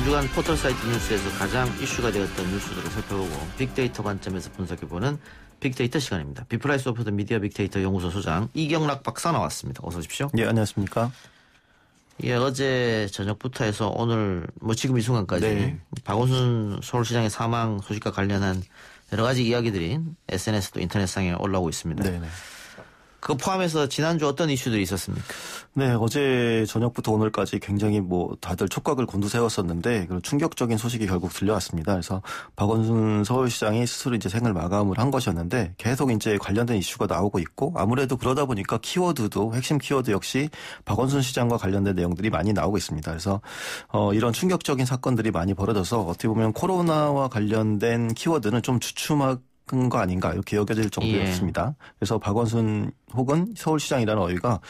주간 포털사이트 뉴스에서 가장 이슈가 되었던 뉴스들을 살펴보고 빅데이터 관점에서 분석해보는 빅데이터 시간입니다. 비플라이스 오프 더 미디어 빅데이터 연구소 소장 이경락 박사 나왔습니다. 어서 오십시오. 네, 안녕하십니까. 예, 어제 저녁부터 해서 오늘 지금 이 순간까지 네. 박원순 서울시장의 사망 소식과 관련한 여러 가지 이야기들이 SNS 또 인터넷상에 올라오고 있습니다. 네네. 그거 포함해서 지난주 어떤 이슈들이 있었습니까? 네, 어제 저녁부터 오늘까지 굉장히 다들 촉각을 곤두세웠었는데 그런 충격적인 소식이 결국 들려왔습니다. 그래서 박원순 서울시장이 스스로 이제 생을 마감을 한 것이었는데 계속 이제 관련된 이슈가 나오고 있고 아무래도 그러다 보니까 키워드도 핵심 키워드 역시 박원순 시장과 관련된 내용들이 많이 나오고 있습니다. 그래서 이런 충격적인 사건들이 많이 벌어져서 어떻게 보면 코로나와 관련된 키워드는 좀 주춤한 거 아닌가 이렇게 여겨질 정도였습니다. 그래서 박원순 혹은 서울시장이라는 어휘가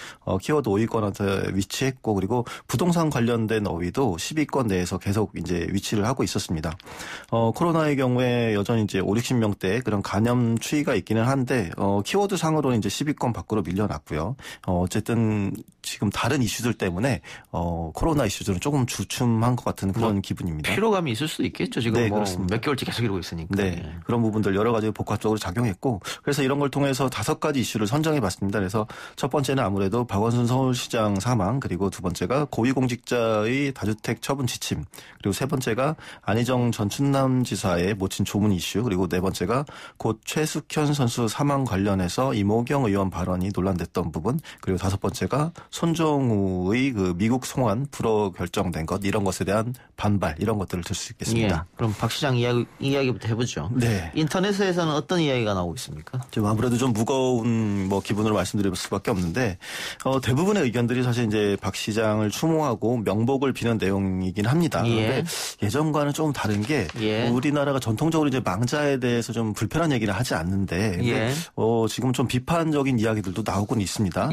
키워드 5위권한테 위치했고 그리고 부동산 관련된 어휘도 10위권 내에서 계속 이제 위치를 하고 있었습니다. 코로나의 경우에 여전히 이제 5, 60명대 그런 감염 추이가 있기는 한데 키워드 상으로는 이제 10위권 밖으로 밀려났고요. 어쨌든 지금 다른 이슈들 때문에 코로나 이슈들은 조금 주춤한 것 같은 그런 기분입니다. 피로감이 있을 수도 있겠죠. 지금 네, 몇 개월째 계속 이러고 있으니까. 네, 그런 부분들 여러 가지 복합적으로 작용했고 그래서 이런 걸 통해서 5가지 이슈를 선정해봤습니다. 그래서 첫 번째는 아무래도 박원순 서울시장 사망 그리고 두 번째가 고위공직자의 다주택 처분 지침 그리고 세 번째가 안희정 전 충남지사의 모친 조문 이슈 그리고 네 번째가 곧 최숙현 선수 사망 관련해서 이모경 의원 발언이 논란됐던 부분 그리고 다섯 번째가 손정우의 그 미국 송환 불허 결정된 것 이런 것에 대한 반발 이런 것들을 들 수 있겠습니다. 예, 그럼 박 시장 이야기부터 해보죠. 네. 인터넷에서는 어떤 이야기가 나오고 있습니까? 좀 아무래도 좀 무거운 기분으로 말씀드릴 수밖에 없는데 대부분의 의견들이 사실 이제 박 시장을 추모하고 명복을 비는 내용이긴 합니다. 그런데 예전과는 조금 다른 게 우리나라가 전통적으로 이제 망자에 대해서 좀 불편한 얘기를 하지 않는데 지금 좀 비판적인 이야기들도 나오곤 있습니다.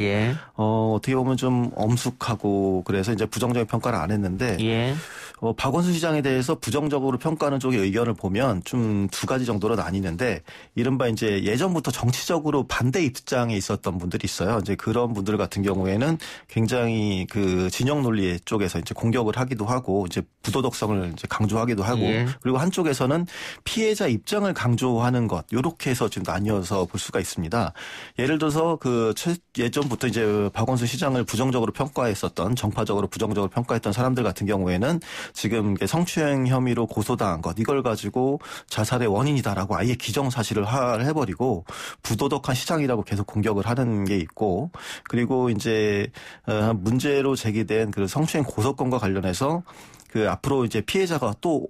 어떻게 보면 좀 엄숙하고 그래서 이제 부정적인 평가를 안 했는데 박원순 시장에 대해서 부정적으로 평가하는 쪽의 의견을 보면 좀 두 가지 정도로 나뉘는데 이른바 이제 예전부터 정치적으로 반대 입장에 있었던 분들이 있어요. 이제 그런 분들 같은 경우에는 굉장히 그 진영 논리 쪽에서 이제 공격을 하기도 하고 이제 부도덕성을 이제 강조하기도 하고 그리고 한쪽에서는 피해자 입장을 강조하는 것 이렇게 해서 지금 나뉘어서 볼 수가 있습니다. 예를 들어서 예전부터 이제 박원순 시장을 부정적으로 평가했었던 정파적으로 부정적으로 평가했던 사람들 같은 경우에는 지금 성추행 혐의로 고소당한 것 이걸 가지고 자살의 원인이다라고 아예 기정사실을 해버리고 부도덕한 시장이라고 계속 공격을 하는 게 있고 그리고 이제 문제로 제기된 그 성추행 고소건과 관련해서 그 앞으로 이제 피해자가 또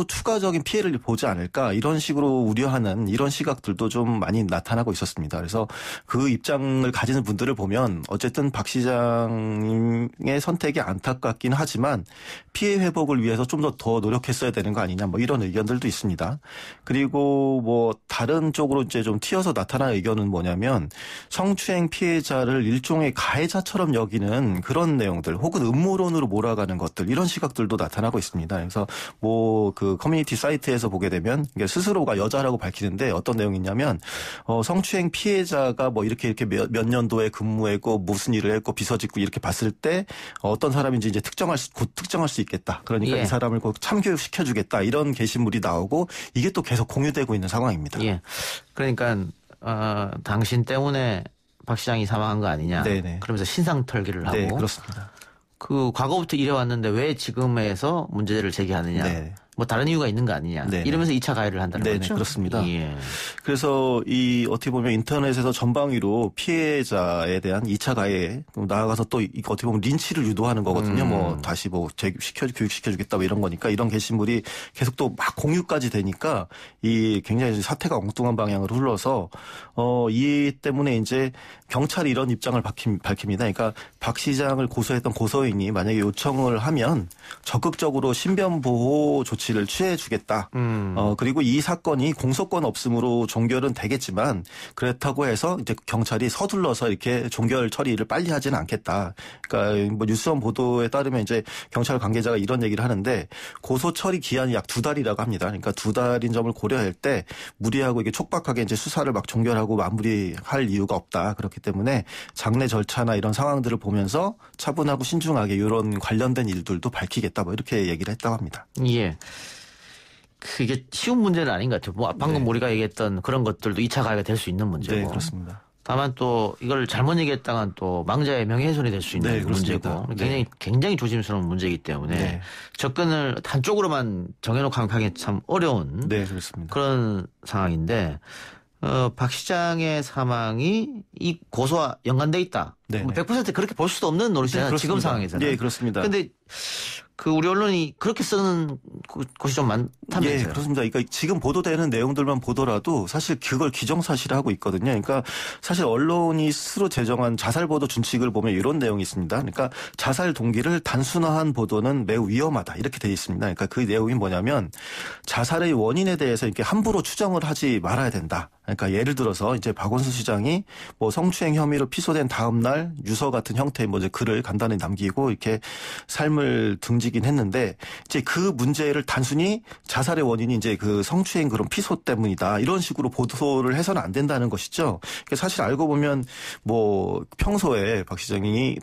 추가적인 피해를 보지 않을까 이런 식으로 우려하는 이런 시각들도 좀 많이 나타나고 있었습니다. 그래서 그 입장을 가지는 분들을 보면 어쨌든 박 시장의 선택이 안타깝긴 하지만 피해 회복을 위해서 좀 더 노력했어야 되는 거 아니냐 이런 의견들도 있습니다. 그리고 다른 쪽으로 이제 좀 튀어서 나타난 의견은 뭐냐면 성추행 피해자를 일종의 가해자처럼 여기는 그런 내용들 혹은 음모론으로 몰아가는 것들 이런 시각들도 나타나고 있습니다. 그래서 그 커뮤니티 사이트에서 보게 되면 스스로가 여자라고 밝히는데 어떤 내용이냐면 성추행 피해자가 이렇게 몇 년도에 근무했고 무슨 일을 했고 비서 직고 이렇게 봤을 때 어떤 사람인지 이제 곧 특정할 수 있겠다. 그러니까 이 사람을 꼭 참교육시켜주겠다. 이런 게시물이 나오고 이게 또 계속 공유되고 있는 상황입니다. 그러니까 당신 때문에 박 시장이 사망한 거 아니냐. 네네. 그러면서 신상털기를 하고. 네, 그렇습니다. 그 과거부터 이래왔는데 왜 지금에서 문제를 제기하느냐. 네. 다른 이유가 있는 거 아니냐. 네네. 이러면서 2차 가해를 한다는 거죠. 네, 그렇습니다. 그래서 어떻게 보면 인터넷에서 전방위로 피해자에 대한 2차 가해 나아가서 또 어떻게 보면 린치를 유도하는 거거든요. 다시 교육시켜주겠다 이런 거니까 이런 게시물이 계속 또 막 공유까지 되니까 이 굉장히 사태가 엉뚱한 방향으로 흘러서 이 때문에 이제 경찰이 이런 입장을 밝힙니다. 그러니까 박 시장을 고소했던 고소인이 만약에 요청을 하면 적극적으로 신변 보호 조치 조치를 취해주겠다. 그리고 이 사건이 공소권 없음으로 종결은 되겠지만 그렇다고 해서 이제 경찰이 서둘러서 이렇게 종결 처리를 빨리 하지는 않겠다. 그러니까 뭐 뉴스원 보도에 따르면 이제 경찰 관계자가 이런 얘기를 하는데 고소 처리 기한이 약 2달이라고 합니다. 그러니까 2달인 점을 고려할 때 무리하고 이게 촉박하게 이제 수사를 막 종결하고 마무리할 이유가 없다. 그렇기 때문에 장례 절차나 이런 상황들을 보면서 차분하고 신중하게 이런 관련된 일들도 밝히겠다. 뭐 이렇게 얘기를 했다고 합니다. 예. 그게 쉬운 문제는 아닌 것 같아요. 뭐 방금 네. 우리가 얘기했던 그런 것들도 2차 가해가 될 수 있는 문제고. 네, 그렇습니다. 다만 또 이걸 잘못 얘기했다간 또 망자의 명예훼손이 될 수 있는 네, 문제고 굉장히 조심스러운 문제이기 때문에 네. 접근을 한쪽으로만 정해놓고 하기 참 어려운 네, 그렇습니다. 그런 상황인데 박 시장의 사망이 이 고소와 연관돼 있다. 네, 100% 그렇게 볼 수도 없는 노릇이잖아요. 네, 지금 상황에서는. 네, 그렇습니다. 그런데 그 우리 언론이 그렇게 쓰는 곳이 좀 많다면서요. 예, 그렇습니다. 그러니까 지금 보도되는 내용들만 보더라도 사실 그걸 기정사실화하고 있거든요. 그러니까 사실 언론이 스스로 제정한 자살보도 준칙을 보면 이런 내용이 있습니다. 그러니까 자살 동기를 단순화한 보도는 매우 위험하다 이렇게 돼 있습니다. 그러니까 그 내용이 뭐냐면 자살의 원인에 대해서 이렇게 함부로 추정을 하지 말아야 된다. 그러니까 예를 들어서 이제 박원순 시장이 뭐 성추행 혐의로 피소된 다음 날 유서 같은 형태의 뭐 이제 글을 간단히 남기고 이렇게 삶을 등지긴 했는데 이제 그 문제를 단순히 자살의 원인이 이제 그 성추행 그런 피소 때문이다 이런 식으로 보도를 해서는 안 된다는 것이죠. 그러니까 사실 알고 보면 뭐 평소에 박 시장님이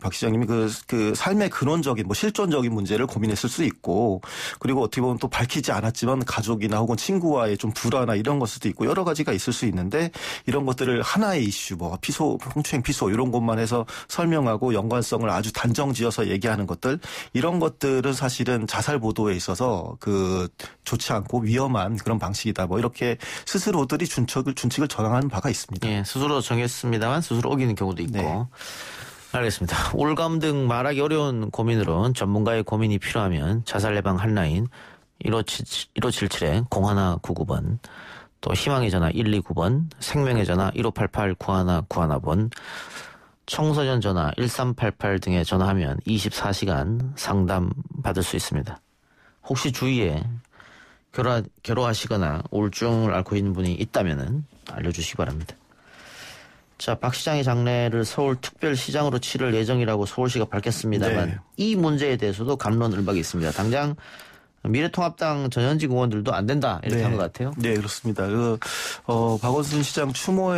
그 삶의 근원적인 뭐 실존적인 문제를 고민했을 수 있고 그리고 어떻게 보면 또 밝히지 않았지만 가족이나 혹은 친구와의 좀 불화나 이런 것일 수도 있고 여러 가지가 있을 수 있는데 이런 것들을 하나의 이슈 뭐 피소 성추행 피소 이런 것만 해서 설명하고 연관성을 아주 단정지어서 얘기하는 것들 이런 것들은 사실은 자살 보도에 있어서 그 좋지 않고 위험한 그런 방식이다. 뭐 이렇게 스스로들이 준칙을 전환하는 바가 있습니다. 예, 스스로 정했습니다만 스스로 어기는 경우도 있고. 네. 알겠습니다. 올감 등 말하기 어려운 고민으로 전문가의 고민이 필요하면 자살 예방 한라인 1577-0199번 또 희망의 전화 129번 생명의 전화 1588-9191번 청소년 전화 1388 등에 전화하면 24시간 상담 받을 수 있습니다. 혹시 주위에 결호하시거나 우울증을 앓고 있는 분이 있다면 알려주시기 바랍니다. 자, 박 시장의 장례를 서울특별시장으로 치를 예정이라고 서울시가 밝혔습니다만 네. 이 문제에 대해서도 갑론을박이 있습니다. 당장 미래통합당 전현직 의원들도 안 된다 이렇게 한 것 같아요. 네, 그렇습니다. 박원순 시장 추모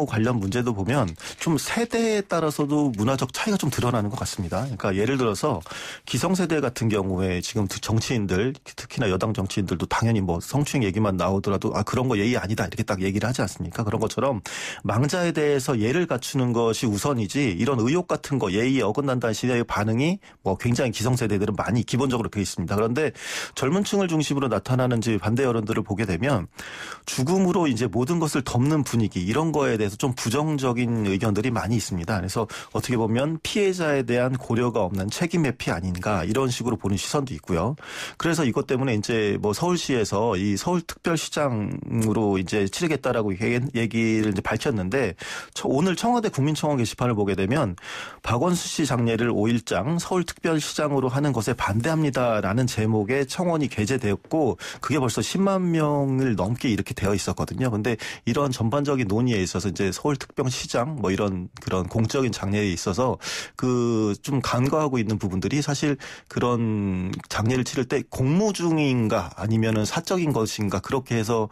관련 문제도 보면 좀 세대에 따라서도 문화적 차이가 좀 드러나는 것 같습니다. 그러니까 예를 들어서 기성세대 같은 경우에 지금 정치인들 특히나 여당 정치인들도 당연히 뭐 성추행 얘기만 나오더라도 그런 거 예의 아니다 이렇게 딱 얘기를 하지 않습니까? 그런 것처럼 망자에 대해서 예를 갖추는 것이 우선이지 이런 의혹 같은 거 예의에 어긋난다는 시대의 반응이 뭐 굉장히 기성세대들은 많이 기본적으로 그렇게 있습니다. 그런데 젊은 층을 중심으로 나타나는 반대 여론들을 보게 되면 죽음으로 이제 모든 것을 덮는 분위기 이런 거에 대해서 좀 부정적인 의견들이 많이 있습니다. 그래서 어떻게 보면 피해자에 대한 고려가 없는 책임 회피 아닌가 이런 식으로 보는 시선도 있고요. 그래서 이것 때문에 이제 뭐 서울시에서 이 서울특별시장으로 이제 치르겠다라고 얘기를 이제 밝혔는데 오늘 청와대 국민청원 게시판을 보게 되면 박원순 씨 장례를 5일장 서울특별시장으로 하는 것에 반대합니다. 라는 제목의 청원이 게재되었고 그게 벌써 10만 명을 넘게 이렇게 되어 있었거든요. 근데 이런 전반적인 논의에 있어서 이제 서울특별시장 뭐 이런 그런 공적인 장례에 있어서 그 좀 간과하고 있는 부분들이 사실 그런 장례를 치를 때 공무 중인가 아니면은 사적인 것인가 그렇게 해서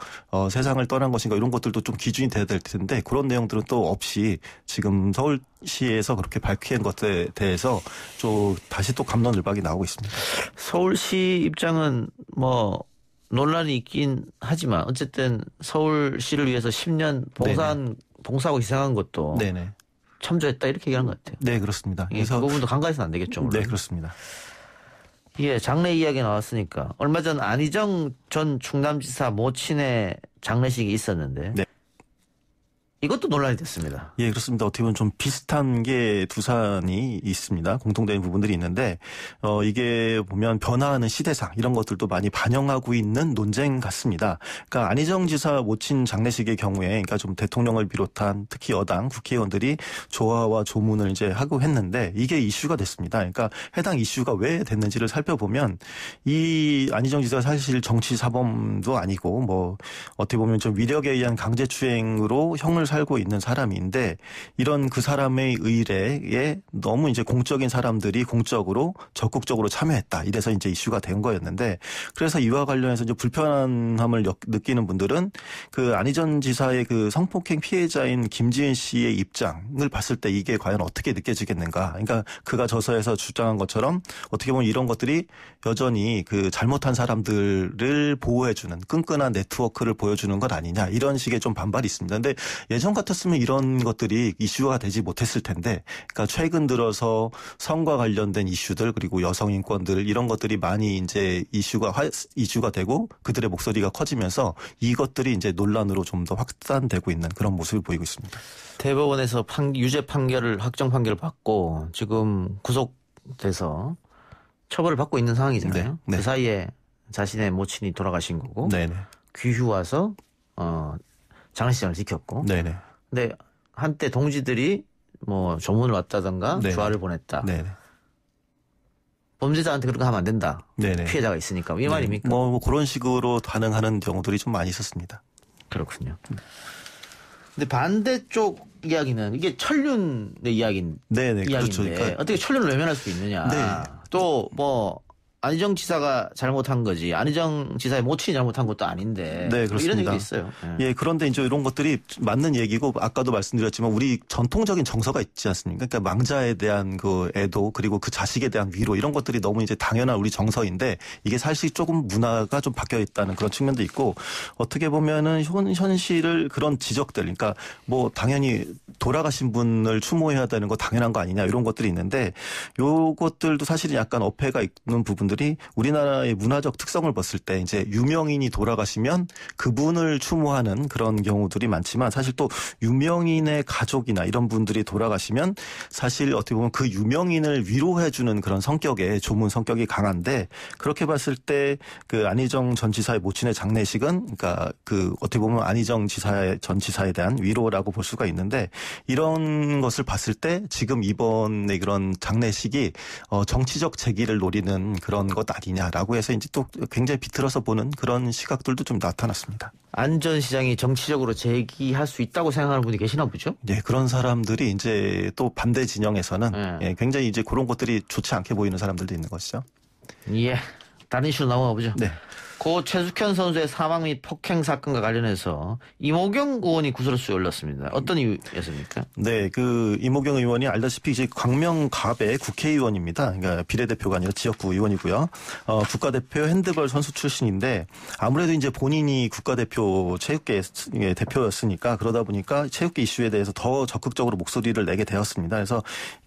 세상을 떠난 것인가 이런 것들도 좀 기준이 돼야 될 텐데 그런 내용들은 또 없이 지금 서울시에서 그렇게 밝힌 것에 대해서 좀 다시 또 갑론을박이 나오고 있습니다. 서울시 입장은 뭐 논란이 있긴 하지만 어쨌든 서울시를 위해서 10년 봉사하고 희생한 것도 네네. 참조했다 이렇게 얘기하는 것 같아요. 네, 그렇습니다. 예, 그 부분도 간과해서는 안 되겠죠. 물론. 네, 그렇습니다. 예, 장례 이야기 나왔으니까 얼마 전 안희정 전 충남지사 모친의 장례식이 있었는데 네. 이것도 이것도 논란이 됐습니다. 예, 그렇습니다. 어떻게 보면 좀 비슷한 게 두산이 있습니다. 공통된 부분들이 있는데 이게 보면 변화하는 시대상 이런 것들도 많이 반영하고 있는 논쟁 같습니다. 그러니까 안희정 지사 모친 장례식의 경우에 그러니까 좀 대통령을 비롯한 특히 여당 국회의원들이 조화와 조문을 이제 하고 했는데 이게 이슈가 됐습니다. 그러니까 해당 이슈가 왜 됐는지를 살펴보면 이 안희정 지사가 사실 정치 사범도 아니고 뭐 어떻게 보면 좀 위력에 의한 강제추행으로 형을 살고 있는 사람인데 이런 그 사람의 의례에 너무 이제 공적인 사람들이 공적으로 적극적으로 참여했다. 이래서 이제 이슈가 된 거였는데 그래서 이와 관련해서 이제 불편함을 느끼는 분들은 그 안희정 지사의 그 성폭행 피해자인 김지은 씨의 입장을 봤을 때 이게 과연 어떻게 느껴지겠는가. 그러니까 그가 저서에서 주장한 것처럼 어떻게 보면 이런 것들이 여전히 그 잘못한 사람들을 보호해주는 끈끈한 네트워크를 보여주는 것 아니냐. 이런 식의 좀 반발이 있습니다. 근데 예전 같았으면 이런 것들이 이슈가 되지 못했을 텐데 그러니까 최근 들어서 성과 관련된 이슈들 그리고 여성 인권들 이런 것들이 많이 이제 이슈가 되고 그들의 목소리가 커지면서 이것들이 이제 논란으로 좀 더 확산되고 있는 그런 모습을 보이고 있습니다. 대법원에서 유죄 판결을 확정 판결을 받고 지금 구속돼서 처벌을 받고 있는 상황이잖아요. 네. 그 사이에 자신의 모친이 돌아가신 거고 네네. 귀휴 와서 장례식장을 지켰고. 네네. 근데 한때 동지들이 뭐 조문을 왔다던가 네네. 주화를 보냈다. 네네. 범죄자한테 그런 거 하면 안 된다. 네네. 피해자가 있으니까. 이 말입니까? 뭐 그런 식으로 반응하는 경우들이 좀 많이 있었습니다. 그렇군요. 근데 반대쪽 이야기는 이게 천륜의 이야기인데 네네. 그렇죠. 그러니까 어떻게 천륜을 외면할 수 있느냐. 네. 또 뭐 안희정 지사가 잘못한 거지. 안희정 지사의 모친이 잘못한 것도 아닌데. 네, 그렇습니다. 이런 얘기도 있어요. 예, 그런데 이제 이런 것들이 맞는 얘기고 아까도 말씀드렸지만 우리 전통적인 정서가 있지 않습니까? 그러니까 망자에 대한 그 애도 그리고 그 자식에 대한 위로 이런 것들이 너무 이제 당연한 우리 정서인데 이게 사실 조금 문화가 좀 바뀌어 있다는 그런 측면도 있고 어떻게 보면은 현실을 그런 지적들 그러니까 뭐 당연히 돌아가신 분을 추모해야 되는 거 당연한 거 아니냐 이런 것들이 있는데 요것들도 사실은 약간 어폐가 있는 부분들이 우리나라의 문화적 특성을 봤을 때 이제 유명인이 돌아가시면 그분을 추모하는 그런 경우들이 많지만 사실 또 유명인의 가족이나 이런 분들이 돌아가시면 사실 어떻게 보면 그 유명인을 위로해주는 그런 성격의 조문 성격이 강한데 그렇게 봤을 때 그 안희정 전 지사의 모친의 장례식은 그러니까 그 어떻게 보면 안희정 전 지사에 대한 위로라고 볼 수가 있는데 이런 것을 봤을 때 지금 이번에 그런 장례식이 정치적 재기를 노리는 그런 것 아니냐라고 해서 이제 또 굉장히 비틀어서 보는 그런 시각들도 좀 나타났습니다. 안 전 시장이 정치적으로 제기할 수 있다고 생각하는 분이 계시나 보죠? 네, 그런 사람들이 이제 또 반대 진영에서는 예, 굉장히 이제 그런 것들이 좋지 않게 보이는 사람들도 있는 것이죠. 예. 다른 이슈로 넘어가 보죠. 네. 고 최숙현 선수의 사망 및 폭행 사건과 관련해서 이모경 의원이 구설수에 올랐습니다. 어떤 이유였습니까? 네, 그 이모경 의원이 알다시피 이제 광명갑의 국회의원입니다. 그러니까 비례대표가 아니라 지역구 의원이고요. 국가대표 핸드볼 선수 출신인데 아무래도 이제 본인이 국가대표 체육계 대표였으니까 그러다 보니까 체육계 이슈에 대해서 더 적극적으로 목소리를 내게 되었습니다. 그래서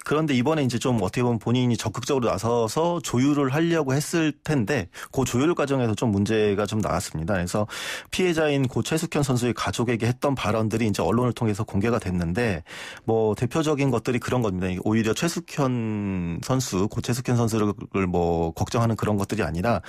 그런데 이번에 이제 좀 어떻게 보면 본인이 적극적으로 나서서 조율을 하려고 했을 텐데 그 조율 과정에서 좀 문제가 좀 나왔습니다. 그래서 피해자인 고 최숙현 선수의 가족에게 했던 발언들이 이제 언론을 통해서 공개가 됐는데 뭐 대표적인 것들이 그런 겁니다. 오히려 최숙현 선수, 고 최숙현 선수를 뭐 걱정하는 그런 것들이 아니라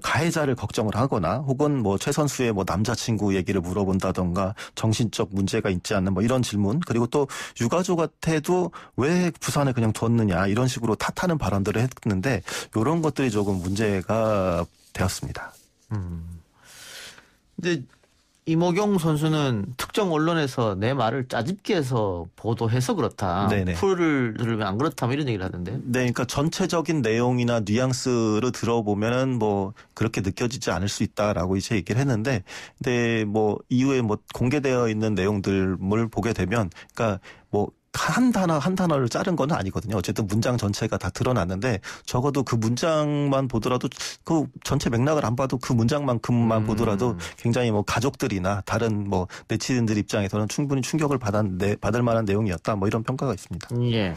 가해자를 걱정을 하거나 혹은 뭐 최 선수의 뭐 남자친구 얘기를 물어본다던가 정신적 문제가 있지 않는 뭐 이런 질문 그리고 또 유가족한테도 왜 부산에 그냥 뒀느냐 이런 식으로 탓하는 발언들을 했는데 이런 것들이 조금 문제가 되었습니다. 근데 이모경 선수는 특정 언론에서 내 말을 짜집게 해서 보도해서 그렇다. 네네. 풀을 들으면 안 그렇다. 뭐 이런 얘기를 하던데. 네, 그러니까 전체적인 내용이나 뉘앙스를 들어보면은 뭐 그렇게 느껴지지 않을 수 있다라고 이제 얘기를 했는데, 근데 뭐 이후에 뭐 공개되어 있는 내용들을 보게 되면, 그러니까 뭐 한 단어를 자른 건 아니거든요. 어쨌든 문장 전체가 다 드러났는데 적어도 그 문장만 보더라도 그 전체 맥락을 안 봐도 그 문장만큼만 보더라도 굉장히 뭐 가족들이나 다른 뭐 네티즌들 입장에서는 충분히 충격을 받을 만한 내용이었다. 뭐 이런 평가가 있습니다. 예.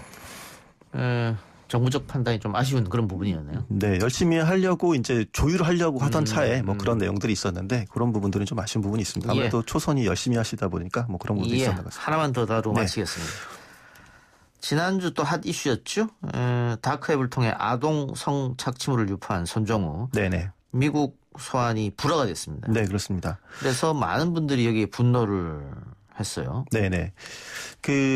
정부적 판단이 좀 아쉬운 그런 부분이었네요. 네, 열심히 하려고 이제 조율하려고 하던 차에 뭐 그런 내용들이 있었는데 그런 부분들은 좀 아쉬운 부분이 있습니다. 아무래도 초선이 열심히 하시다 보니까 뭐 그런 부분도 있었던 것 같습니다. 하나만 더 다루고 마치겠습니다. 지난주 또 핫 이슈였죠. 다크웹을 통해 아동 성착취물을 유포한 손정우. 네네. 미국 소환이 불허가 됐습니다. 네, 그렇습니다. 그래서 많은 분들이 여기에 분노를 했어요. 네네.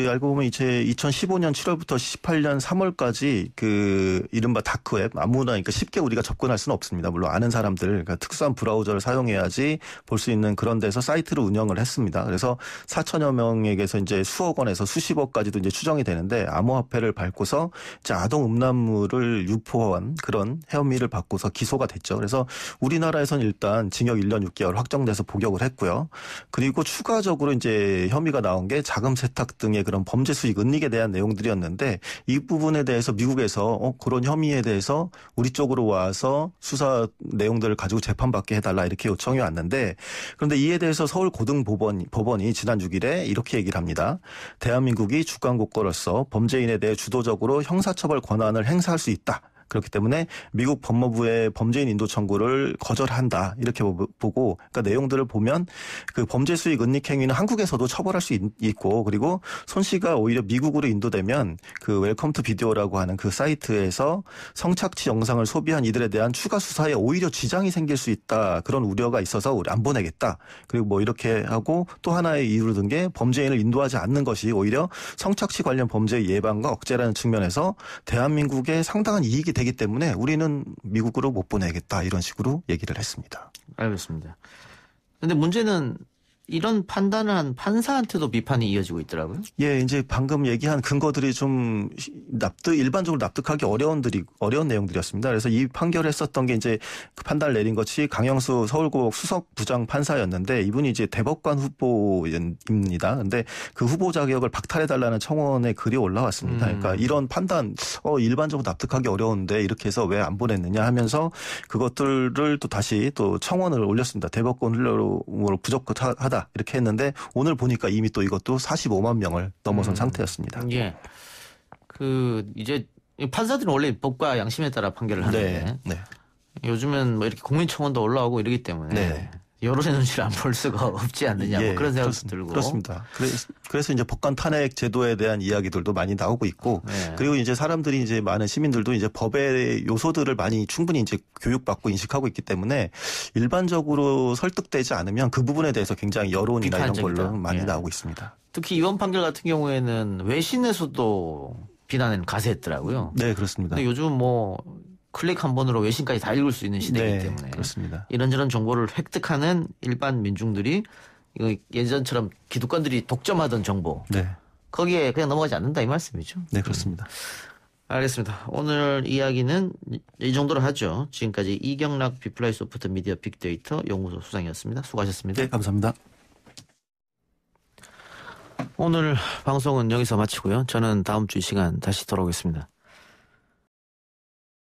알고 보면 이제 2015년 7월부터 18년 3월까지 이른바 다크웹, 아무나, 그러니까 쉽게 우리가 접근할 수는 없습니다. 물론 아는 사람들, 그러니까 특수한 브라우저를 사용해야지 볼 수 있는 그런 데서 사이트를 운영을 했습니다. 그래서 4천여 명에게서 이제 수억 원에서 수십억까지도 이제 추정이 되는데 암호화폐를 밟고서 이제 아동 음란물을 유포한 그런 혐의를 받고서 기소가 됐죠. 그래서 우리나라에서는 일단 징역 1년 6개월 확정돼서 복역을 했고요. 그리고 추가적으로 이제 혐의가 나온 게 자금 세탁 등의 그런 범죄 수익 은닉에 대한 내용들이었는데 이 부분에 대해서 미국에서 그런 혐의에 대해서 우리 쪽으로 와서 수사 내용들을 가지고 재판받게 해달라 이렇게 요청이 왔는데 그런데 이에 대해서 서울고등법원이 지난 6일에 이렇게 얘기를 합니다. 대한민국이 주권국가로서 범죄인에 대해 주도적으로 형사처벌 권한을 행사할 수 있다. 그렇기 때문에 미국 법무부의 범죄인 인도 청구를 거절한다 이렇게 보고 그러니까 내용들을 보면 그 범죄 수익 은닉 행위는 한국에서도 처벌할 수 있고 그리고 손 씨가 오히려 미국으로 인도되면 그 웰컴 투 비디오라고 하는 그 사이트에서 성착취 영상을 소비한 이들에 대한 추가 수사에 오히려 지장이 생길 수 있다 그런 우려가 있어서 우리 안 보내겠다 그리고 뭐 이렇게 하고 또 하나의 이유를 든 게 범죄인을 인도하지 않는 것이 오히려 성착취 관련 범죄 예방과 억제라는 측면에서 대한민국에 상당한 이익이 되기 때문에 우리는 미국으로 못 보내겠다 이런 식으로 얘기를 했습니다. 알겠습니다. 그런데 문제는 이런 판단을 한 판사한테도 비판이 이어지고 있더라고요. 예, 이제 방금 얘기한 근거들이 좀 일반적으로 납득하기 어려운 내용들이었습니다. 그래서 이 판결을 했었던 게 이제 그 판단을 내린 것이 강영수 서울고법 수석 부장 판사였는데 이분이 이제 대법관 후보입니다. 근데 그 후보 자격을 박탈해달라는 청원의 글이 올라왔습니다. 그러니까 이런 판단, 일반적으로 납득하기 어려운데 이렇게 해서 왜 안 보냈느냐 하면서 그것들을 또 다시 또 청원을 올렸습니다. 대법관 훈련으로 부적하다. 이렇게 했는데 오늘 보니까 이미 또 이것도 45만 명을 넘어선 상태였습니다. 예. 이제 판사들은 원래 법과 양심에 따라 판결을 하는데 네. 요즘은 뭐 이렇게 국민청원도 올라오고 이러기 때문에 여론의 눈치를 안 볼 수가 없지 않느냐 뭐 그런 생각도 들고. 그렇습니다. 그래서 이제 법관 탄핵 제도에 대한 이야기들도 많이 나오고 있고 그리고 이제 사람들이 이제 많은 시민들도 이제 법의 요소들을 많이 충분히 이제 교육받고 인식하고 있기 때문에 일반적으로 설득되지 않으면 그 부분에 대해서 굉장히 여론이나 이런 걸로 많이 나오고 있습니다. 특히 이번 판결 같은 경우에는 외신에서도 비난은 가세했더라고요. 네, 그렇습니다. 근데 요즘 뭐 클릭 한 번으로 외신까지 다 읽을 수 있는 시대이기 때문에 그렇습니다. 이런저런 정보를 획득하는 일반 민중들이 이거 예전처럼 기득권들이 독점하던 정보 거기에 그냥 넘어가지 않는다 이 말씀이죠. 네, 그렇습니다. 알겠습니다. 오늘 이야기는 이 정도로 하죠. 지금까지 이경락 비플라이 소프트 미디어 빅데이터 연구소 수장이었습니다. 수고하셨습니다. 네, 감사합니다. 오늘 방송은 여기서 마치고요. 저는 다음 주 이 시간 다시 돌아오겠습니다.